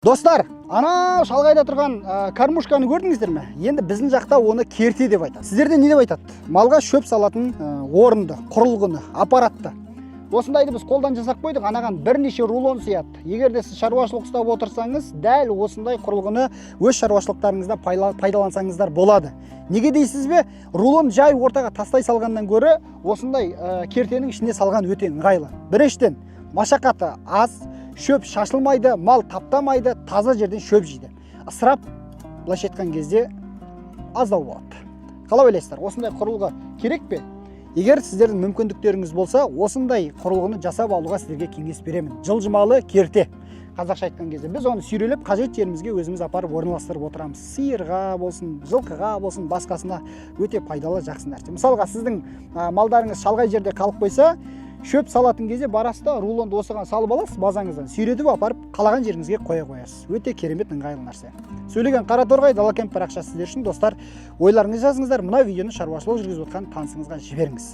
Достар, ана шалғайда тұрған кормушканы көрдіңіздер ме? Енді біздің жақта оны керте деп айтады. Сіздерде не деп айтады? Малға шөп салатын орынды, құрылғыны, аппаратты. Осындайды біз қолдан жасап қойдық, анаған бірнеше рулон сияды. Егер де сіз шаруашылық ұстап отырсаңыз, дәл осындай құрылғыны өз шаруашылықтарыңызда пайдалансаңыздар болады. Неге дейсіз бе? Рулон жай ортаға тастай салғаннан гөрі осындай кертенің ішіне салған өте ыңғайлы. Біріншіден, машақаты аз, шөп шашылмайды, мал таптамайды, таза жерден шөп жейді. Ысырап былайша айтқан кезде аздау болады. Қалай ойлайсыздар? Осындай құрылғы керек пе? Егер сіздердің мүмкіндіктеріңіз болса, осындай құрылғыны жасап алуға сіздерге кеңес беремін. Жылжымалы керте. Қазақша айтқан кезде біз оны сүйрелеп қажет жерімізге өзіміз апарып орналастырып отырамыз. Сиырға болсын, жылқыға болсын, басқасына өте пайдалы, жақсы нәрсе. Мысалға сіздің малдарыңыз шалғай жерде қалып қойса, шөп салатын кезде барасыз, рулонды осыған салып аласыз, базаңыздан сүйретіп апарып қалаған жеріңізге қоя қоясыз. Өте керемет, ыңғайлы нәрсе. Сөйлеген Қараторғай Дала Кемп парақшасы сіздер үшін, достар, ойларыңызды жазыңыздар, мына видеоны шаруашылық жүргізіп отқан танысыңызға жіберіңіз.